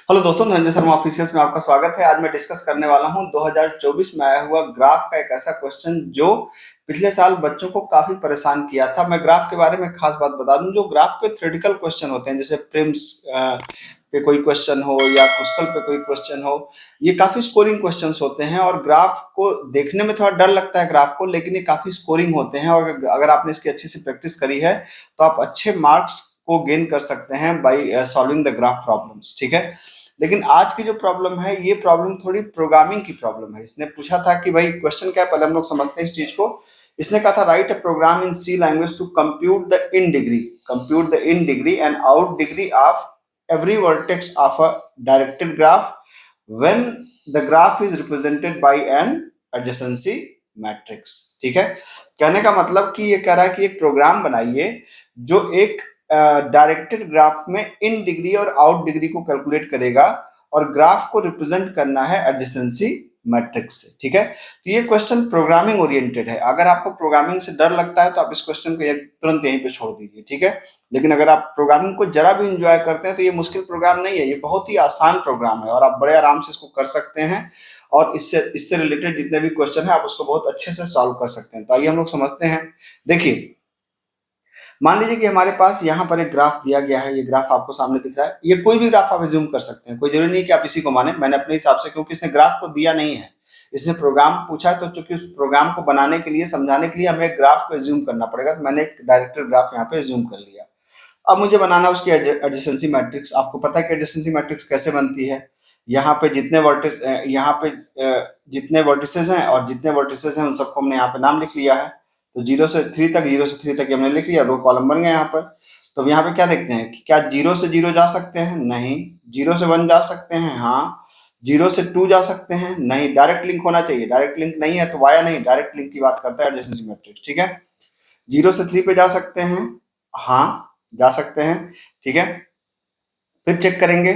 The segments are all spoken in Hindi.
हेलो दोस्तों, धनंजय शर्मा ऑफिशियल्स में आपका स्वागत है। आज मैं डिस्कस करने वाला हूं 2024 में आया हुआ ग्राफ का एक ऐसा क्वेश्चन जो पिछले साल बच्चों को काफी परेशान किया था। मैं ग्राफ के बारे में खास बात बता दूं, जो ग्राफ के थ्योरेटिकल क्वेश्चन होते हैं, जैसे प्रिम्स पे कोई क्वेश्चन हो या क्रुस्कल पे कोई क्वेश्चन हो, ये काफी स्कोरिंग क्वेश्चंस होते हैं। और ग्राफ को देखने में थोड़ा डर लगता है ग्राफ को, लेकिन ये काफी स्कोरिंग होते हैं। और अगर आपने इसकी अच्छी से प्रैक्टिस करी है तो आप अच्छे मार्क्स को गेन कर सकते हैं by solving the graph problems. ठीक है, लेकिन आज की जो प्रॉब्लम है, ये प्रॉब्लम थोड़ी प्रोग्रामिंग की प्रॉब्लम है। इसने पूछा था कि भाई क्वेश्चन क्या है, पहले हम लोग समझते हैं इस चीज को। इसने कहा था write a program in C language to compute the in degree and out degree of every vertex of a directed graph when the graph is represented by an adjacency matrix। ठीक है, कहने का मतलब कि ये कह रहा है कि एक प्रोग्राम बनाइए जो एक डायरेक्टेड ग्राफ में इन डिग्री और आउट डिग्री को कैलकुलेट करेगा और ग्राफ को रिप्रेजेंट करना है एडजेसेंसी मैट्रिक्स से। ठीक है, तो ये क्वेश्चन प्रोग्रामिंग ओरिएंटेड है। अगर आपको प्रोग्रामिंग से डर लगता है तो आप इस क्वेश्चन को तुरंत यहीं पे छोड़ दीजिए। ठीक है, लेकिन अगर आप प्रोग्रामिंग को जरा भी इंजॉय करते हैं तो ये मुश्किल प्रोग्राम नहीं है, ये बहुत ही आसान प्रोग्राम है और आप बड़े आराम से इसको कर सकते हैं। और इससे इससे रिलेटेड जितने भी क्वेश्चन है आप उसको बहुत अच्छे से सॉल्व कर सकते हैं। तो आइए हम लोग समझते हैं। देखिए, मान लीजिए कि हमारे पास यहाँ पर एक ग्राफ दिया गया है। ये ग्राफ आपको सामने दिख रहा है। ये कोई भी ग्राफ आप एज्यूम कर सकते हैं, कोई जरूरी नहीं कि आप इसी को माने। मैंने अपने हिसाब से, क्योंकि इसने ग्राफ को दिया नहीं है, इसने प्रोग्राम पूछा है, तो चूंकि उस प्रोग्राम को बनाने के लिए, समझाने के लिए हमें एक ग्राफ को एज्यूम करना पड़ेगा। तो मैंने एक डायरेक्टेड ग्राफ यहाँ पे एज्यूम कर लिया। अब मुझे बनाना उसकी एडजेसेंसी मैट्रिक्स। आपको पता है कि एडजेसेंसी मैट्रिक्स कैसे बनती है। यहाँ पे जितने वर्टिस यहाँ पे जितने वर्टिसेस हैं और जितने वर्टिसेस हैं उन सबको हमने यहाँ पे नाम लिख लिया है। तो 0 से 3 तक, 0 से 3 तक हमने लिख लिया, रो कॉलम बन गए यहाँ पर। तो अब यहाँ पे क्या देखते हैं कि क्या 0 से 0 जा सकते हैं? नहीं। 0 से 1 जा सकते हैं? हाँ। 0 से 2 जा सकते हैं? नहीं। डायरेक्ट लिंक होना चाहिए, डायरेक्ट लिंक नहीं है तो वाया नहीं, डायरेक्ट लिंक की बात करता है एडजेसेंसी मैट्रिक्स। ठीक है, 0 से 3 पे जा सकते हैं? हाँ, जा सकते हैं। ठीक है, फिर चेक करेंगे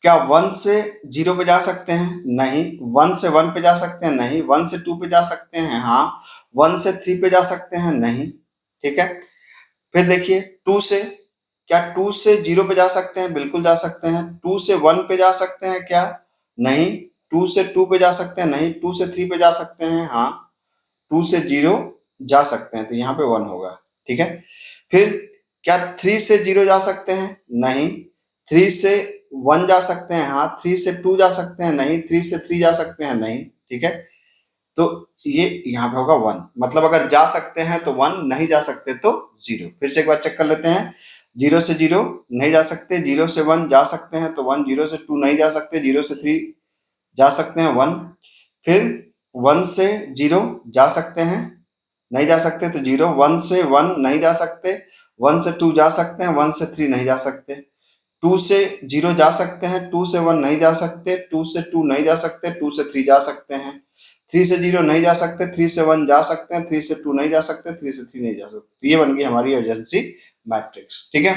क्या 1 से 0 पे जा सकते हैं? नहीं। 1 से 1 पे जा सकते हैं? नहीं। 1 से 2 पे जा सकते हैं? हाँ। 1 से 3 पे जा सकते हैं? नहीं। ठीक है, फिर देखिए 2 से, क्या 2 से 0 पे जा सकते हैं? बिल्कुल जा सकते हैं। 2 से 1 पे जा सकते हैं क्या? नहीं। 2 से 2 पे जा सकते हैं? नहीं। 2 से 3 पे जा सकते हैं? हाँ। 2 से 0 जा सकते हैं, तो यहाँ पे 1 होगा। ठीक है, फिर क्या 3 से 0 जा सकते हैं? नहीं। 3 से 1 जा सकते हैं? हाँ। 3 से 2 जा सकते हैं? नहीं। 3 से 3 जा सकते हैं? नहीं। ठीक है, तो ये यहाँ पे होगा 1। मतलब अगर जा सकते हैं तो 1, नहीं जा सकते तो 0। फिर से एक बार चेक कर लेते हैं। 0 से 0 नहीं जा सकते, 0 से 1 जा सकते हैं तो 1, 0 से 2 नहीं जा सकते, 0 से 3 जा सकते हैं 1। फिर 1 से 0 जा सकते हैं? नहीं जा सकते तो 0। 1 से 1 नहीं जा सकते, 1 से 2 जा सकते हैं, 1 से 3 नहीं जा सकते। 2 से 0 जा सकते हैं, 2 से 1 नहीं जा सकते, 2 से 2 नहीं जा सकते, 2 से 3 जा सकते हैं। 3 से 0 नहीं जा सकते, 3 से 1 जा सकते हैं, 3 से 2 नहीं जा सकते, 3 से 3 नहीं जा सकते। तो ये बन गई हमारी एडजेसेंसी मैट्रिक्स। ठीक है,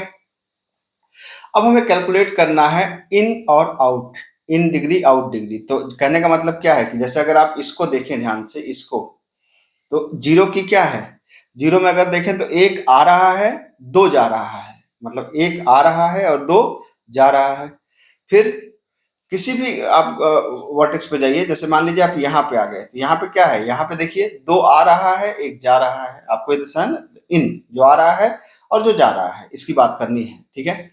अब हमें कैलकुलेट करना है इन और out, in degree out degree. तो कहने का मतलब क्या है कि जैसे अगर आप इसको देखें ध्यान से, इसको, तो 0 की क्या है? 0 में अगर देखें तो 1 आ रहा है, 2 जा रहा है। मतलब 1 आ रहा है और 2 जा रहा है। फिर किसी भी आप वर्टेक्स पे जाइए, जैसे मान लीजिए आप यहाँ पे आ गए, तो यहाँ पे क्या है? यहाँ पे देखिए 2 आ रहा है, 1 जा रहा है। आपको ये दिशा इन जो आ रहा है और जो जा रहा है, इसकी बात करनी है। ठीक है,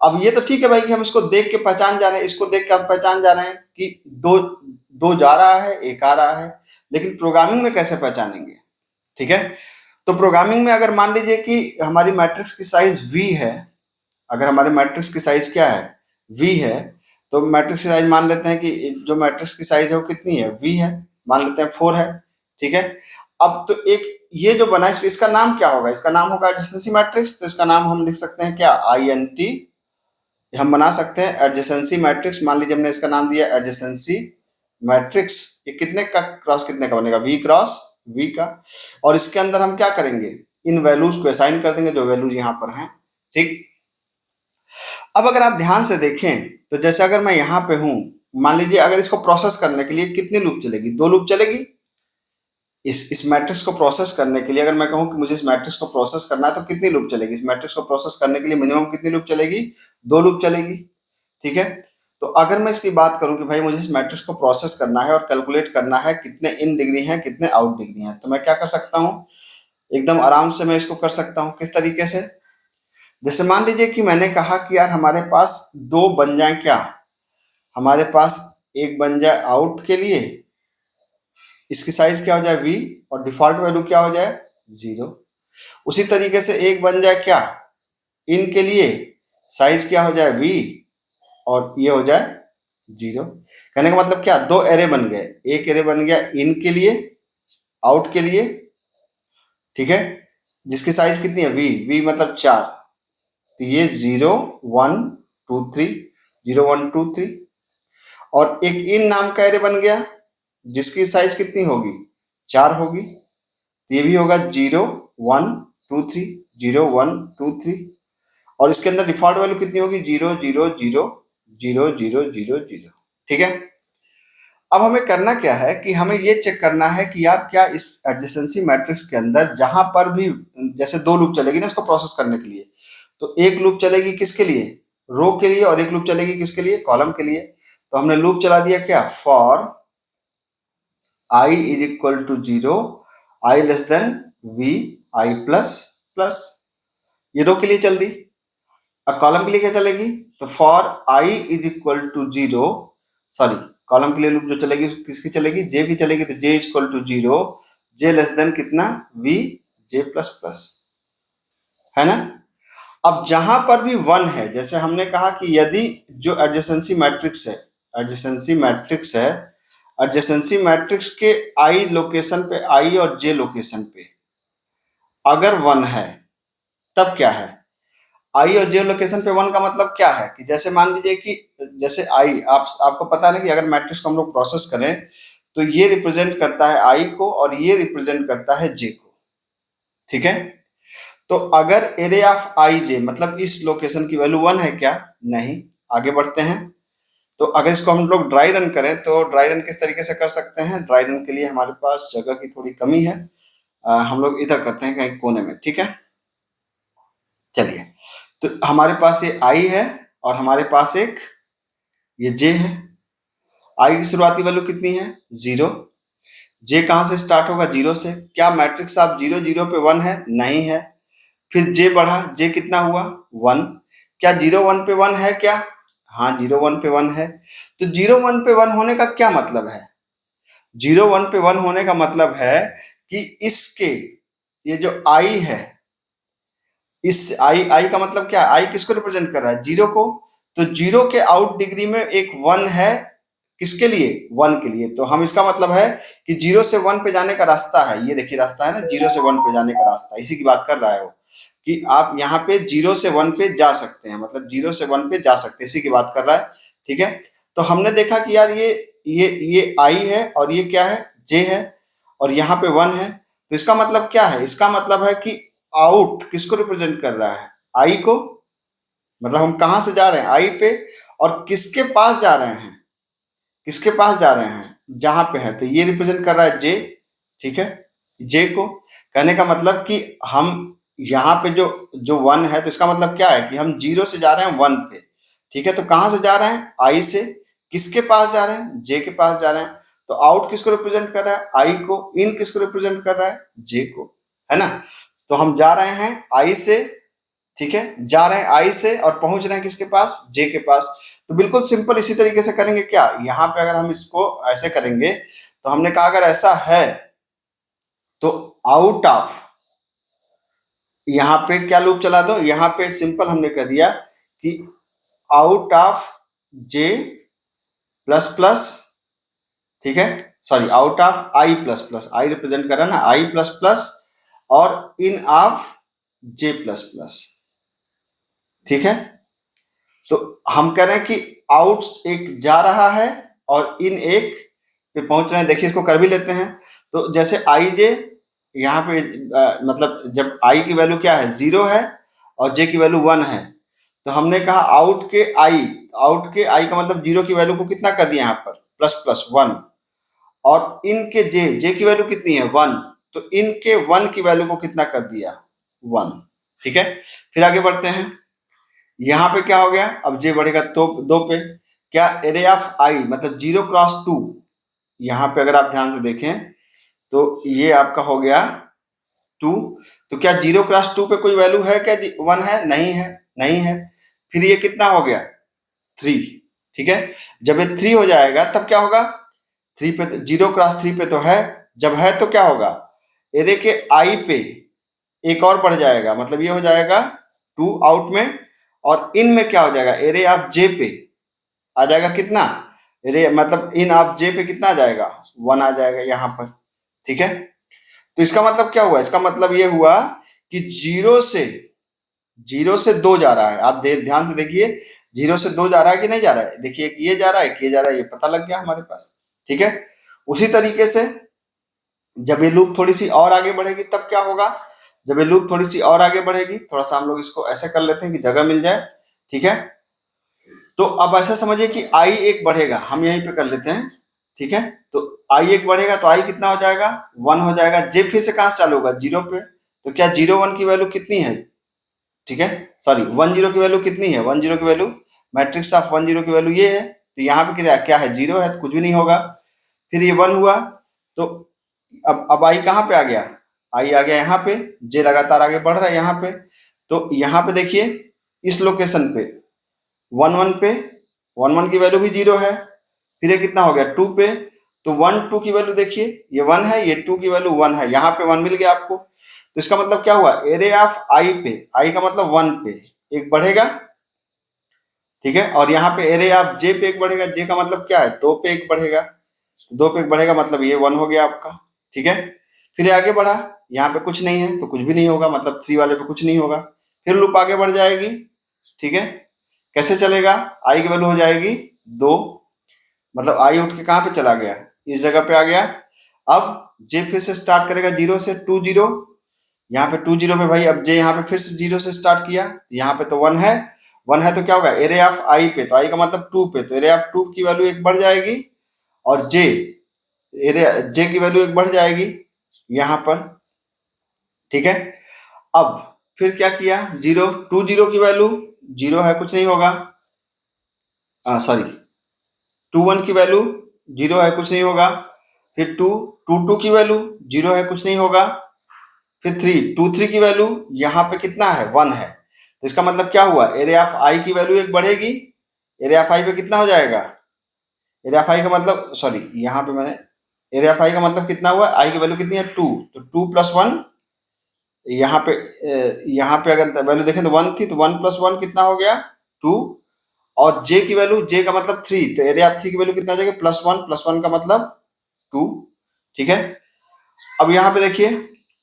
अब ये तो ठीक है भाई कि हम इसको देख के पहचान जा रहे हैं, इसको देख के हम पहचान जा रहे हैं कि दो दो जा रहा है, 1 आ रहा है। लेकिन प्रोग्रामिंग में कैसे पहचानेंगे? ठीक है, तो प्रोग्रामिंग में अगर मान लीजिए कि हमारी मैट्रिक्स की साइज v है, अगर हमारे मैट्रिक्स की साइज क्या है? v है, तो मैट्रिक्स की साइज मान लेते हैं कि जो मैट्रिक्स की साइज है वो कितनी है? v है, मान लेते हैं 4 है। ठीक है, अब तो एक ये जो बना है इसका नाम क्या होगा? इसका नाम होगा एडजेसेंसी मैट्रिक्स। तो इसका नाम हम लिख सकते हैं क्या? INT। हम बना सकते हैं एडजेसेंसी मैट्रिक्स। मान लीजिए हमने इसका नाम दिया एडजेसेंसी मैट्रिक्स। ये कितने का क्रॉस कितने का बनेगा? v क्रॉस v का। और इसके अंदर हम क्या करेंगे? इन वैल्यूज को असाइन कर देंगे जो वैल्यूज यहाँ पर हैं। ठीक, अब अगर आप ध्यान से देखें तो जैसे अगर मैं यहाँ पे हूं, मान लीजिए अगर इसको प्रोसेस करने के लिए कितनी लूप चलेगी? 2 लूप चलेगी। इस मैट्रिक्स को प्रोसेस करने के लिए अगर मैं कहूं कि मुझे इस मैट्रिक्स को प्रोसेस करना है तो कितनी लूप चलेगी? इस मैट्रिक्स को प्रोसेस करने के लिए मिनिमम कितनी लूप चलेगी? 2 लूप चलेगी। ठीक है, तो अगर मैं इसकी बात करूं कि भाई मुझे इस मैट्रिक्स को प्रोसेस करना है और कैलकुलेट करना है कितने इन डिग्री हैं कितने आउट डिग्री हैं, तो मैं क्या कर सकता हूं, एकदम आराम से मैं इसको कर सकता हूं। किस तरीके से, जैसे मान लीजिए कि मैंने कहा कि यार हमारे पास दो बन जाए क्या, हमारे पास एक बन जाए आउट के लिए, इसकी साइज क्या हो जाए v, और डिफॉल्ट वैल्यू क्या हो जाए 0। उसी तरीके से एक बन जाए क्या इन के लिए, साइज क्या हो जाए v, और ये हो जाए 0। कहने का मतलब क्या, दो एरे बन गए, एक एरे बन गया इन के लिए, आउट के लिए, ठीक है, जिसकी साइज कितनी है v मतलब 4, तो ये 0 1 2 3, 0 1 2 3, और एक इन नाम का एरे बन गया जिसकी साइज कितनी होगी 4 होगी, तो ये भी होगा 0 1 2 3, 0 1 2 3, और इसके अंदर डिफॉल्ट वैल्यू कितनी होगी 0 0 0 0 0 0 0। ठीक है, अब हमें करना क्या है कि हमें ये चेक करना है कि यार क्या इस एडजेसेंसी मैट्रिक्स के अंदर जहां पर भी, जैसे दो लूप चलेगी ना इसको प्रोसेस करने के लिए, तो एक लूप चलेगी किसके लिए, रो के लिए, और एक लूप चलेगी किसके लिए, कॉलम के लिए। तो हमने लूप चला दिया क्या, for i is equal to 0, i less than v, i plus plus, ये रो के लिए चल दी। अब कॉलम के लिए क्या चलेगी, तो for i is equal to 0, sorry column के लिए लूप जो चलेगी किसकी चलेगी, j की चलेगी, तो j is equal to 0, j less than कितना v, j प्लस प्लस, है ना। अब जहां पर भी 1 है, जैसे हमने कहा कि यदि जो एडजेसेंसी मैट्रिक्स है, एडजेसेंसी मैट्रिक्स है, एडजेसेंसी मैट्रिक्स के i लोकेशन पे, i और j लोकेशन पे अगर 1 है, तब क्या है, आई और जे लोकेशन पे 1 का मतलब क्या है कि जैसे मान लीजिए कि जैसे आई, आपको पता है ना कि अगर मैट्रिक्स को हम लोग प्रोसेस करें तो ये रिप्रेजेंट करता है आई को और ये रिप्रेजेंट करता है जे को। ठीक है, तो अगर एरे ऑफ आई जे मतलब इस लोकेशन की वैल्यू 1 है क्या, नहीं। आगे बढ़ते हैं, तो अगर इसको हम लोग ड्राई रन करें तो ड्राई रन किस तरीके से कर सकते हैं, ड्राई रन के लिए हमारे पास जगह की थोड़ी कमी है, हम लोग इधर करते हैं कहीं कोने में। ठीक है, चलिए, तो हमारे पास ये आई है और हमारे पास एक ये जे है। आई की शुरुआती वैल्यू कितनी है 0, जे कहां से स्टार्ट होगा 0 से, क्या मैट्रिक्स ऑफ 0 0 पे 1 है, नहीं है। फिर जे बढ़ा, जे कितना हुआ 1, क्या 0 1 पे 1 है क्या, हाँ 0 1 पे 1 है। तो 0 1 पे 1 होने का क्या मतलब है, 0 1 पे 1 होने का मतलब है कि इसके ये जो आई है, इस आई का मतलब क्या है, आई किसको रिप्रेजेंट कर रहा है, 0 को, तो 0 के आउट डिग्री में एक 1 है, किसके लिए 1 के लिए। तो हम इसका मतलब है कि 0 से 1 पे जाने का रास्ता है, ये देखिए रास्ता है ना, 0 से 1 पे जाने का रास्ता, इसी की बात कर रहा है वो, कि आप यहाँ पे 0 से 1 पे जा सकते हैं, मतलब 0 से 1 पे जा सकते हैं, इसी की बात कर रहा है। ठीक है, तो हमने देखा कि यार ये आई है और ये क्या है, जे है, और यहाँ पे 1 है, तो इसका मतलब क्या है, इसका मतलब है कि आउट किसको रिप्रेजेंट कर रहा है, आई को, मतलब हम कहां से जा रहे हैं आई पे, और किसके पास जा रहे हैं, किसके पास जा रहे हैं, जहां पे है, तो ये रिप्रेजेंट कर रहा है जे। ठीक है, जे को, कहने का मतलब कि हम यहाँ पे जो जो 1 है, तो इसका मतलब क्या है कि हम 0 से जा रहे हैं 1 पे। ठीक है, तो कहां से जा रहे हैं, आई से, किसके पास जा रहे हैं, जे के पास जा रहे हैं। तो आउट किसको रिप्रेजेंट कर रहा है, आई को, इन किसको रिप्रेजेंट कर रहा है, जे को, है ना। तो हम जा रहे हैं आई से, ठीक है, जा रहे हैं आई से और पहुंच रहे हैं किसके पास, जे के पास। तो बिल्कुल सिंपल इसी तरीके से करेंगे क्या, यहाँ पे अगर हम इसको ऐसे करेंगे, तो हमने कहा अगर ऐसा है तो आउट ऑफ, यहाँ पे क्या लूप चला दो, यहाँ पे सिंपल हमने कह दिया कि out of J plus plus, ठीक है, sorry out of I plus plus, I represent कर रहा है ना, आई प्लस प्लस, और इन ऑफ जे प्लस प्लस। ठीक है, तो हम कह रहे हैं कि आउट एक जा रहा है और इन एक पे पहुंच रहे हैं। देखिए इसको कर भी लेते हैं, तो जैसे आई जे यहाँ पे मतलब जब आई की वैल्यू क्या है 0 है और जे की वैल्यू 1 है, तो हमने कहा आउट के आई, आउट के आई का मतलब 0 की वैल्यू को कितना कर दिया यहाँ पर प्लस प्लस 1, और इन के जे, जे की वैल्यू कितनी है 1, तो इन के 1 की वैल्यू को कितना कर दिया 1। ठीक है, फिर आगे बढ़ते हैं, यहाँ पे क्या हो गया, अब जे बढ़ेगा तो 2 पे, क्या एरे ऑफ आई मतलब 0 क्रॉस 2, यहाँ पे अगर आप ध्यान से देखें तो ये आपका हो गया 2। तो क्या 0 क्रॉस 2 पे कोई वैल्यू है क्या? 1 है? नहीं है, नहीं है। फिर ये कितना हो गया? 3। ठीक है, जब ये 3 हो जाएगा तब क्या होगा? 3 पे 0 क्रॉस 3 पे तो है, जब है तो क्या होगा? एरे के आई पे एक और बढ़ जाएगा, मतलब ये हो जाएगा 2 आउट में, और इन में क्या हो जाएगा? एरे ऑफ जे पे आ जाएगा कितना? एरे मतलब इन ऑफ जे पे कितना आ जाएगा? 1 आ जाएगा यहाँ पर। ठीक है, तो इसका मतलब क्या हुआ? इसका मतलब ये हुआ कि जीरो से 2 जा रहा है। आप ध्यान से देखिए, 0 से 2 जा रहा है कि नहीं जा रहा है? देखिए कि ये जा रहा है कि ये जा रहा है, ये पता लग गया हमारे पास। ठीक है, उसी तरीके से जब ये लूप थोड़ी सी और आगे बढ़ेगी तब क्या होगा? जब ये लूप थोड़ी सी और आगे बढ़ेगी, थोड़ा सा हम लोग इसको ऐसे कर लेते हैं कि जगह मिल जाए। ठीक है, तो अब ऐसा समझिए कि आई एक बढ़ेगा, हम यहीं पे कर लेते हैं। ठीक है, तो आई एक बढ़ेगा तो आई कितना हो जाएगा? 1 हो जाएगा। जे फिर से कहाँ से चालू होगा? 0 पे। तो क्या 0 1 की वैल्यू कितनी है? ठीक है, सॉरी 1 0 की वैल्यू कितनी है? 1 0 की वैल्यू, मैट्रिक्स ऑफ 1 0 की वैल्यू ये है, तो यहाँ पे क्या है? 0 है, तो कुछ भी नहीं होगा। फिर ये 1 हुआ, तो अब आई कहाँ पे आ गया? आई आ गया यहाँ पे। जे लगातार आगे बढ़ रहा है यहाँ पे, तो यहाँ पे देखिए इस लोकेशन पे 1 1 पे 1 1 की वैल्यू भी 0 है। फिर ये कितना हो गया? 2 पे, तो 1 2 की वैल्यू देखिए, ये 1 है, ये 2 की वैल्यू 1 है, यहाँ पे 1 मिल गया आपको। तो इसका मतलब क्या हुआ? एरे ऑफ आई पे, आई का मतलब 1 पे एक बढ़ेगा। ठीक है, और यहाँ पे एरे ऑफ जे पे एक बढ़ेगा, जे का मतलब क्या है? 2 पे एक बढ़ेगा। तो 2 पे एक बढ़ेगा मतलब ये 1 हो गया आपका। ठीक है, फिर ये आगे बढ़ा, यहाँ पे कुछ नहीं है तो कुछ भी नहीं होगा, मतलब 3 वाले पे कुछ नहीं होगा। फिर लूप आगे बढ़ जाएगी। ठीक है, कैसे चलेगा? आई की वैल्यू हो जाएगी 2, मतलब आई उठ के कहाँ पे चला गया? इस जगह पे आ गया। अब जे फिर से स्टार्ट करेगा 0 से 2 0, यहाँ पे 2 0 पे भाई, अब जे यहाँ पे फिर से 0 से स्टार्ट किया, यहाँ पे तो 1 है, 1 है तो क्या होगा? एरे ऑफ आई पे, तो आई का मतलब 2 पे, तो एरे ऑफ 2 की वैल्यू एक बढ़ जाएगी, और एरे जे की वैल्यू एक बढ़ जाएगी यहाँ पर। ठीक है, अब फिर क्या किया? 2 0 की वैल्यू 0 है, कुछ नहीं होगा। सॉरी 2 1 की वैल्यू 0 है, कुछ नहीं होगा। फिर 2 2 की वैल्यू 0 है, कुछ नहीं होगा। फिर 2 3 की वैल्यू यहाँ पे कितना है? 1 है। तो इसका मतलब क्या हुआ? एरे ऑफ आई की वैल्यू एक बढ़ेगी, एरे ऑफ आई पे कितना हो जाएगा? एरे ऑफ आई का मतलब, सॉरी यहाँ पे मैंने, एरे ऑफ आई का मतलब कितना हुआ? आई की वैल्यू कितनी है? 2, तो 2 प्लस 1, यहाँ पे अगर वैल्यू देखें तो 1 थी, तो 1 प्लस 1 कितना हो गया? 2। और जे की वैल्यू, जे का मतलब 3, तो एरे ऑफ 3 की वैल्यू कितना हो जाएगा? प्लस 1 का मतलब 2। ठीक है, अब यहाँ पे देखिए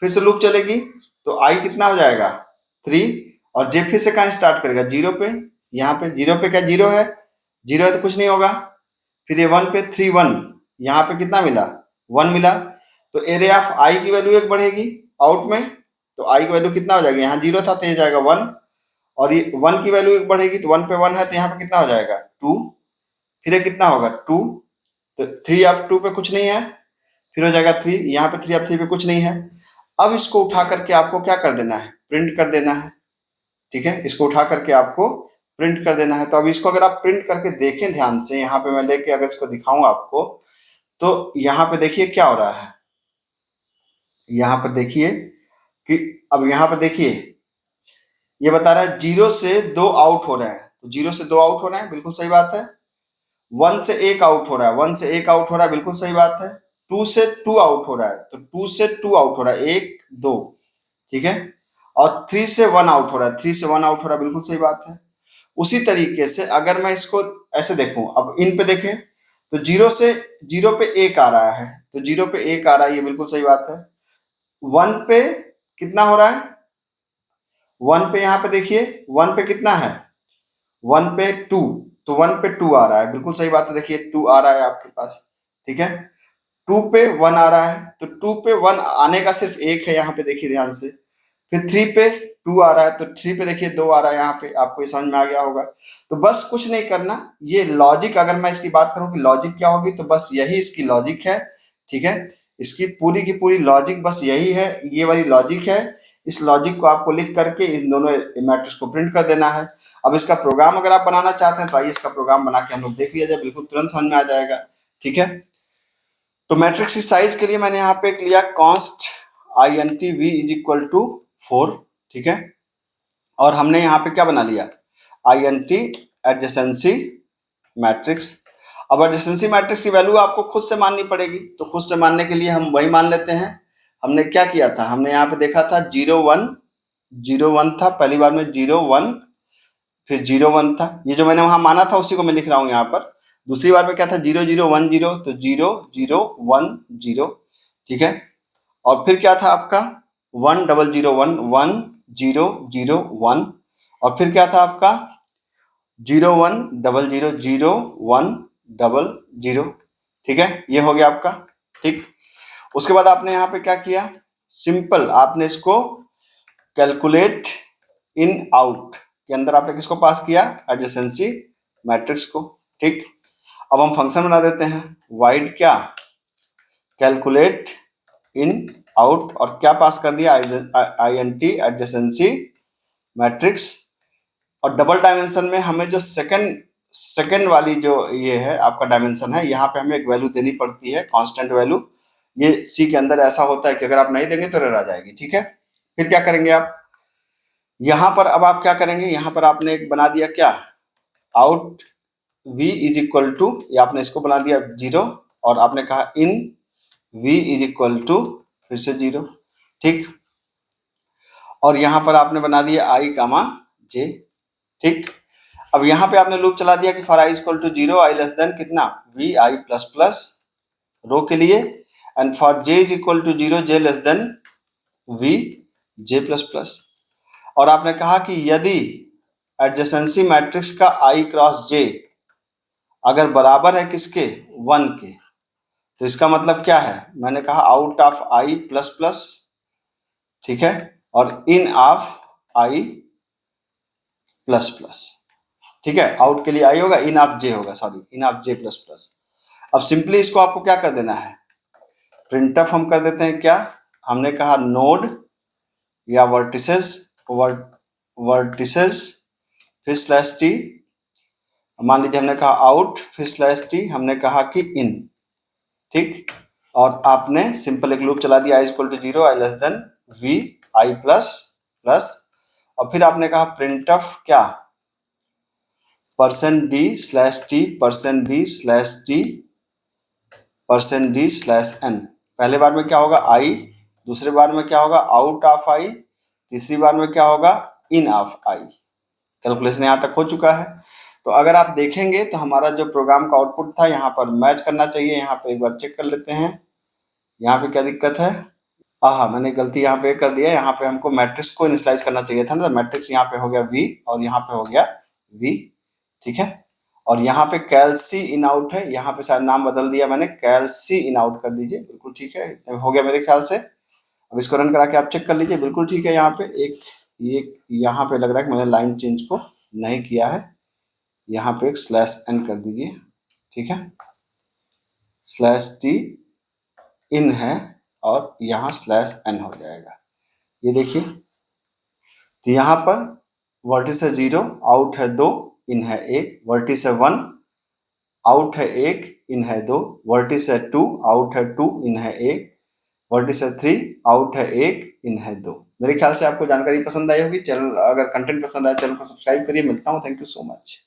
फिर से लूप चलेगी, तो आई कितना हो जाएगा? 3, और जे फिर से कहाँ स्टार्ट करेगा? 0 पे। यहाँ पे 0 पे क्या 0 है? 0 है तो कुछ नहीं होगा। फिर ये 1 पे 3 1, यहाँ पे कितना मिला? 1 मिला। तो एरे ऑफ आई की वैल्यू एक बढ़ेगी आउट में, तो आई की वैल्यू कितना हो जाएगा? यहाँ 0 था तो ये जाएगा 1, और ये 1 की वैल्यू एक बढ़ेगी, तो 1 पे 1 है तो यहाँ पे कितना हो जाएगा? 2। फिर ये कितना होगा? 2, तो 3 ऑफ 2 पे कुछ नहीं है, फिर हो जाएगा 3, यहाँ पे 3 ऑफ 3 पे कुछ नहीं है। अब इसको उठा करके आपको क्या कर देना है? प्रिंट कर देना है। ठीक है, इसको उठा करके आपको प्रिंट कर देना है। तो अब इसको अगर आप प्रिंट करके देखें ध्यान से, यहाँ पे मैं लेके अगर इसको दिखाऊं आपको, तो यहाँ पे देखिए क्या हो रहा है। यहाँ पर देखिए कि, अब यहाँ पे देखिए ये बता रहा है 0 से 2 आउट हो रहे हैं, तो 0 से 2 आउट हो रहे हैं, बिल्कुल सही बात है। 1 से 1 आउट हो रहा है, 1 से 1 आउट हो रहा है, बिल्कुल सही बात है। 2 से 2 आउट हो रहा है, तो 2 से 2 आउट हो रहा है, 1 2। ठीक है, और 3 से 1 आउट हो रहा है, 3 से 1 आउट हो रहा है, बिल्कुल सही बात है। उसी तरीके से अगर मैं इसको ऐसे देखूं, अब इन पे देखें तो 0 पे 1 आ रहा है, तो 0 पे 1 आ रहा है, ये बिल्कुल सही बात है। 1 पे कितना हो रहा है? 1 पे यहाँ पे देखिए 1 पे कितना है? 1 पे 2, तो 1 पे 2 आ रहा है, बिल्कुल सही बात है। देखिए 2 आ रहा है आपके पास। ठीक है, 2 पे 1 आ रहा है, तो 2 पे 1 आने का सिर्फ एक है, यहाँ पे देखिए ध्यान से। फिर 3 पे 2 आ रहा है, तो 3 पे देखिए 2 आ रहा है, यहाँ पे आपको ये समझ में आ गया होगा। तो बस कुछ नहीं करना, ये लॉजिक, अगर मैं इसकी बात करूं कि लॉजिक क्या होगी, तो बस यही इसकी लॉजिक है। ठीक है, इसकी पूरी की पूरी लॉजिक बस यही है, ये वाली लॉजिक है इस लॉजिक को आपको लिख करके इन दोनों मैट्रिक्स को प्रिंट कर देना है। अब इसका प्रोग्राम अगर आप बनाना चाहते हैं तो आइए इसका प्रोग्राम बना के हम लोग देख लिया जाए, बिल्कुल तुरंत समझ में आ जाएगा। ठीक है, तो मैट्रिक्स की साइज के लिए मैंने यहाँ पे एक लिया const INT V is equal to 4। ठीक है, और हमने यहाँ पे क्या बना लिया, INT एडजेसेंसी मैट्रिक्स। अब एडजेसेंसी मैट्रिक्स की वैल्यू आपको खुद से माननी पड़ेगी, तो खुद से मानने के लिए हम वही मान लेते हैं। हमने क्या किया था, हमने यहाँ पे देखा था 0 1 0 1 था, पहली बार में 0 1 फिर 0 1 था, ये जो मैंने वहां माना था उसी को मैं लिख रहा हूँ यहाँ पर। दूसरी बार में क्या था 0 0 1 0, तो 0 0 1 0। ठीक है, और फिर क्या था आपका 1 0 0 1 1 0 0 1, और फिर क्या था आपका 0 1 0 0 0 1 0 0। ठीक है, ये हो गया आपका। ठीक, उसके बाद आपने यहाँ पे क्या किया, सिंपल आपने इसको कैलकुलेट इन आउट के अंदर आपने किसको पास किया, एडजेसेंसी मैट्रिक्स को। ठीक, अब हम फंक्शन बना देते हैं, वाइड क्या, कैलकुलेट इन आउट, और क्या पास कर दिया, INT एडजेसेंसी मैट्रिक्स। और डबल डायमेंशन में हमें जो सेकंड वाली जो ये है आपका डायमेंशन है, यहाँ पे हमें एक वैल्यू देनी पड़ती है, कांस्टेंट वैल्यू। ये सी के अंदर ऐसा होता है कि अगर आप नहीं देंगे तो एरर आ जाएगी। ठीक है, फिर क्या करेंगे आप, यहाँ पर अब आप क्या करेंगे, यहाँ पर आपने एक बना दिया क्या, out V is equal to, ये आपने इसको बना दिया 0, और आपने कहा in V is equal to फिर से 0। ठीक, और यहाँ पर आपने बना दिया I, J। ठीक, अब यहाँ पे आपने लूप चला दिया कि for I equal to 0 I less than कितना, VI प्लस प्लस रो के लिए, and for J is equal to 0 J less than VJ plus plus. और आपने कहा कि यदि एडजेसेंसी मैट्रिक्स का I क्रॉस J अगर बराबर है किसके, 1 के, तो इसका मतलब क्या है, मैंने कहा out of I plus plus. ठीक है, और इन ऑफ I प्लस प्लस। ठीक है, आउट के लिए I होगा, इन ऑफ J होगा, sorry in of J plus plus. अब सिंपली इसको आपको क्या कर देना है, प्रिंटफ हम कर देते हैं क्या, हमने कहा नोड या वर्टिसेस फिर स्लैश टी, मान लीजिए हमने कहा आउट फिर स्लैश टी, हमने कहा कि इन। ठीक, और आपने सिंपल एक लूप चला दिया I equal to 0 I less than VI plus plus, और फिर आपने कहा प्रिंट ऑफ क्या, %d slash t %d slash t %d slash n। पहले बार में क्या होगा I, दूसरे बार में क्या होगा आउट ऑफ I, तीसरी बार में क्या होगा इन ऑफ I। कैलकुलेशन यहाँ तक हो चुका है। तो अगर आप देखेंगे तो हमारा जो प्रोग्राम का आउटपुट था यहाँ पर मैच करना चाहिए। यहाँ पे एक बार चेक कर लेते हैं, यहाँ पे क्या दिक्कत है, हाँ मैंने गलती यहाँ पे कर दिया, यहाँ पे हमको मैट्रिक्स को इनिशियलाइज करना चाहिए था ना, मैट्रिक्स यहाँ पे हो गया V और यहाँ पे हो गया V। ठीक है, और यहाँ पे कैलसी इन आउट है, यहाँ पे शायद नाम बदल दिया मैंने, कैलसी इन आउट कर दीजिए, बिल्कुल ठीक है, इतना हो गया मेरे ख्याल से। अब इसको रन करा के आप चेक कर लीजिए, बिल्कुल ठीक है। यहाँ पे एक ये यहाँ पे लग रहा है कि मैंने लाइन चेंज को नहीं किया है, यहाँ पे एक स्लैश n कर दीजिए। ठीक है, स्लैश टी इन है और यहाँ स्लैश n हो जाएगा, ये देखिए। तो यहाँ पर वर्टिस है 0, आउट है 2, इन है 1, वर्टिस है 1, आउट है 1, इन है 2, वर्टिस है 2, आउट है 2, इन है 1, वर्टिस है 3, आउट है 1, इन है 2। मेरे ख्याल से आपको जानकारी पसंद आई होगी। चैनल अगर कंटेंट पसंद आए चैनल को सब्सक्राइब करिए। मिलता हूँ, थैंक यू सो मच।